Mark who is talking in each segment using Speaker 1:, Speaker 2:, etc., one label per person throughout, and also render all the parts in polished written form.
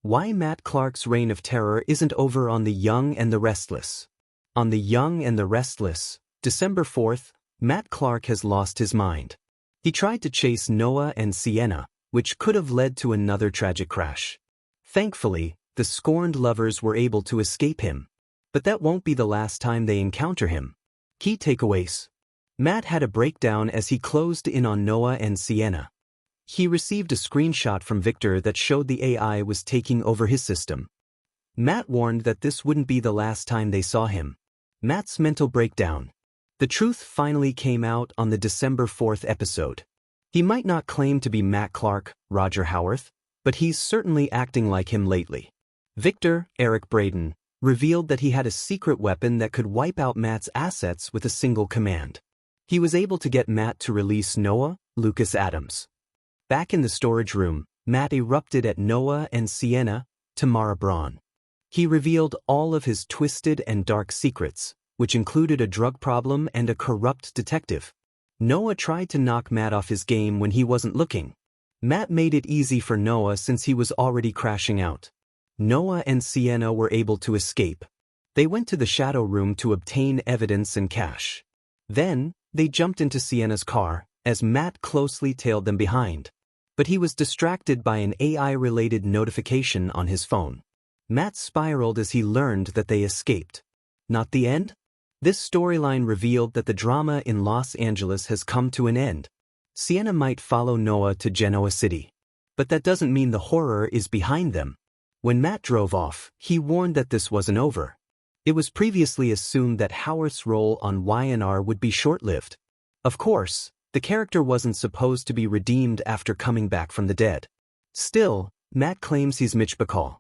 Speaker 1: Why Matt Clark's reign of terror isn't over on The Young and the Restless. On The Young and the Restless, December 4th, Matt Clark has lost his mind. He tried to chase Noah and Sienna, which could have led to another tragic crash. Thankfully, the scorned lovers were able to escape him. But that won't be the last time they encounter him. Key takeaways. Matt had a breakdown as he closed in on Noah and Sienna. He received a screenshot from Victor that showed the AI was taking over his system. Matt warned that this wouldn't be the last time they saw him. Matt's mental breakdown. The truth finally came out on the December 4th episode. He might not claim to be Matt Clark, Roger Howarth, but he's certainly acting like him lately. Victor, Eric Braden, revealed that he had a secret weapon that could wipe out Matt's assets with a single command. He was able to get Matt to release Noah, Lucas Adams. Back in the storage room, Matt erupted at Noah and Sienna, Tamara Braun. He revealed all of his twisted and dark secrets, which included a drug problem and a corrupt detective. Noah tried to knock Matt off his game when he wasn't looking. Matt made it easy for Noah since he was already crashing out. Noah and Sienna were able to escape. They went to the shadow room to obtain evidence and cash. Then, they jumped into Sienna's car, as Matt closely tailed them behind. But he was distracted by an AI-related notification on his phone. Matt spiraled as he learned that they escaped. Not the end? This storyline revealed that the drama in Los Angeles has come to an end. Sienna might follow Noah to Genoa City. But that doesn't mean the horror is behind them. When Matt drove off, he warned that this wasn't over. It was previously assumed that Howarth's role on Y&R would be short-lived. Of course, the character wasn't supposed to be redeemed after coming back from the dead. Still, Matt claims he's Mitch Bacall.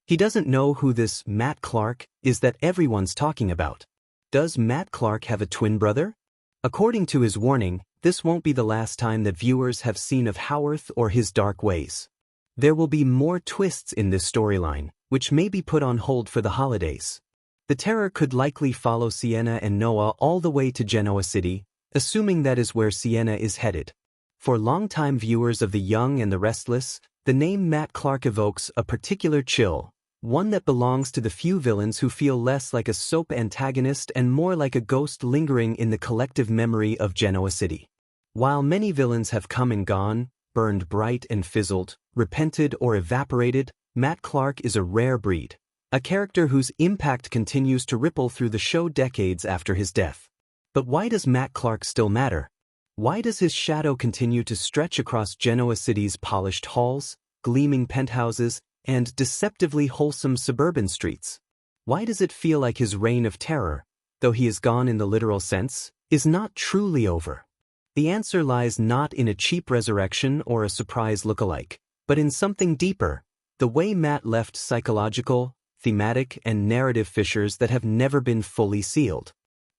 Speaker 1: He doesn't know who this Matt Clark is that everyone's talking about. Does Matt Clark have a twin brother? According to his warning, this won't be the last time that viewers have seen of Howarth or his dark ways. There will be more twists in this storyline, which may be put on hold for the holidays. The terror could likely follow Sienna and Noah all the way to Genoa City, assuming that is where Sienna is headed. For longtime viewers of The Young and the Restless, the name Matt Clark evokes a particular chill, one that belongs to the few villains who feel less like a soap antagonist and more like a ghost lingering in the collective memory of Genoa City. While many villains have come and gone, burned bright and fizzled, repented or evaporated, Matt Clark is a rare breed, a character whose impact continues to ripple through the show decades after his death. But why does Matt Clark still matter? Why does his shadow continue to stretch across Genoa City's polished halls, gleaming penthouses, and deceptively wholesome suburban streets? Why does it feel like his reign of terror, though he is gone in the literal sense, is not truly over? The answer lies not in a cheap resurrection or a surprise look-alike, but in something deeper, the way Matt left psychological, thematic, and narrative fissures that have never been fully sealed.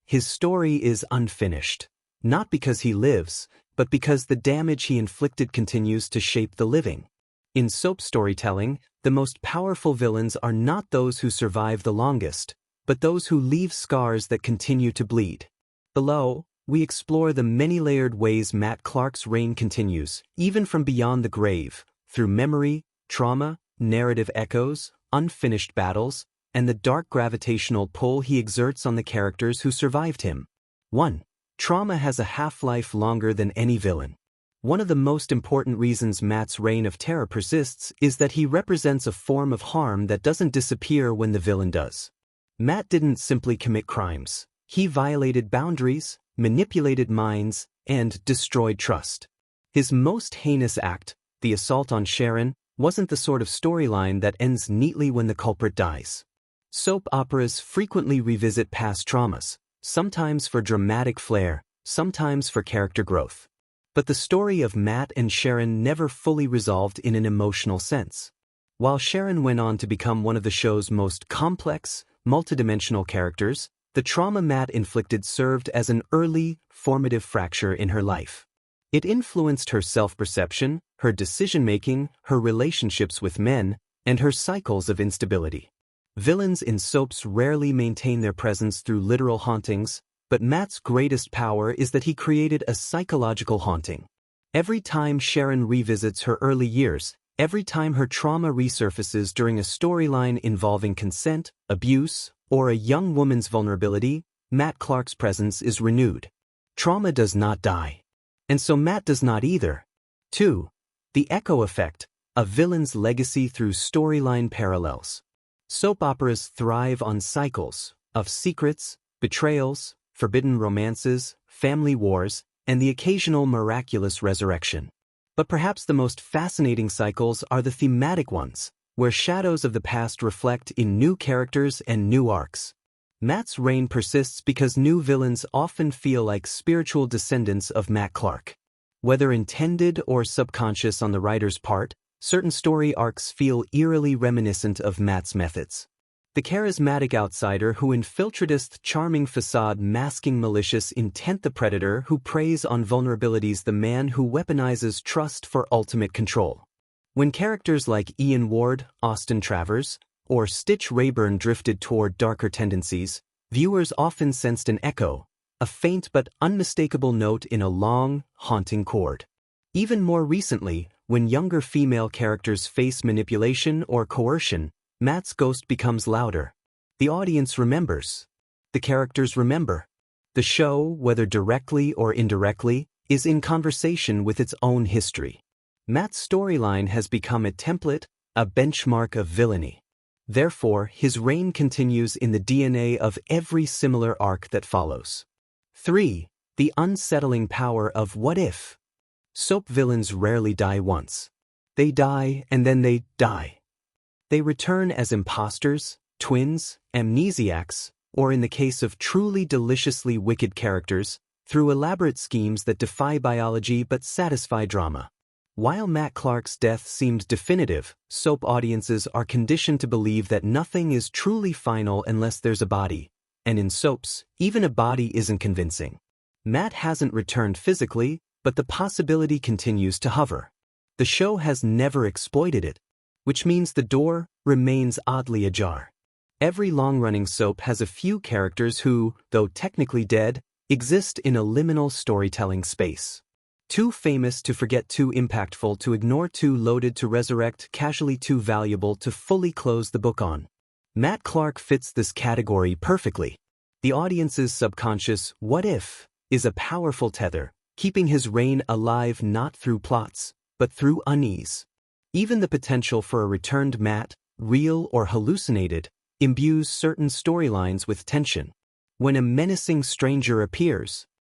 Speaker 1: His story is unfinished, not because he lives, but because the damage he inflicted continues to shape the living. In soap storytelling, the most powerful villains are not those who survive the longest, but those who leave scars that continue to bleed. Below, we explore the many-layered ways Matt Clark's reign continues, even from beyond the grave, through memory, trauma, narrative echoes, unfinished battles, and the dark gravitational pull he exerts on the characters who survived him. 1. Trauma has a half-life longer than any villain. One of the most important reasons Matt's reign of terror persists is that he represents a form of harm that doesn't disappear when the villain does. Matt didn't simply commit crimes. He violated boundaries, manipulated minds, and destroyed trust. His most heinous act, the assault on Sharon, wasn't the sort of storyline that ends neatly when the culprit dies. Soap operas frequently revisit past traumas, sometimes for dramatic flair, sometimes for character growth. But the story of Matt and Sharon never fully resolved in an emotional sense. While Sharon went on to become one of the show's most complex, multidimensional characters, the trauma Matt inflicted served as an early, formative fracture in her life. It influenced her self-perception, her decision-making, her relationships with men, and her cycles of instability. Villains in soaps rarely maintain their presence through literal hauntings, but Matt's greatest power is that he created a psychological haunting. Every time Sharon revisits her early years, Every time her trauma resurfaces during a storyline involving consent, abuse, or a young woman's vulnerability, Matt Clark's presence is renewed. Trauma does not die. And so Matt does not either. 2. The echo effect, a villain's legacy through storyline parallels. Soap operas thrive on cycles of secrets, betrayals, forbidden romances, family wars, and the occasional miraculous resurrection. But perhaps the most fascinating cycles are the thematic ones, where shadows of the past reflect in new characters and new arcs. Matt's reign persists because new villains often feel like spiritual descendants of Matt Clark. Whether intended or subconscious on the writer's part, certain story arcs feel eerily reminiscent of Matt's methods. The charismatic outsider who infiltrates the charming facade masking malicious intent, the predator who preys on vulnerabilities, the man who weaponizes trust for ultimate control. When characters like Ian Ward, Austin Travers, or Stitch Rayburn drifted toward darker tendencies, viewers often sensed an echo, a faint but unmistakable note in a long, haunting chord. Even more recently, when younger female characters face manipulation or coercion, Matt's ghost becomes louder. The audience remembers. The characters remember. The show, whether directly or indirectly, is in conversation with its own history. Matt's storyline has become a template, a benchmark of villainy. Therefore, his reign continues in the DNA of every similar arc that follows. 3. The unsettling power of what if. Soap villains rarely die once. They die and then they die. They return as imposters, twins, amnesiacs, or in the case of truly deliciously wicked characters, through elaborate schemes that defy biology but satisfy drama. While Matt Clark's death seemed definitive, soap audiences are conditioned to believe that nothing is truly final unless there's a body, and in soaps, even a body isn't convincing. Matt hasn't returned physically, but the possibility continues to hover. The show has never exploited it, which means the door remains oddly ajar. Every long-running soap has a few characters who, though technically dead, exist in a liminal storytelling space. Too famous to forget, too impactful to ignore, too loaded to resurrect, casually too valuable to fully close the book on. Matt Clark fits this category perfectly. The audience's subconscious "what if" is a powerful tether, keeping his reign alive not through plots, but through unease. Even the potential for a returned Matt, real or hallucinated, imbues certain storylines with tension. When a menacing stranger appears,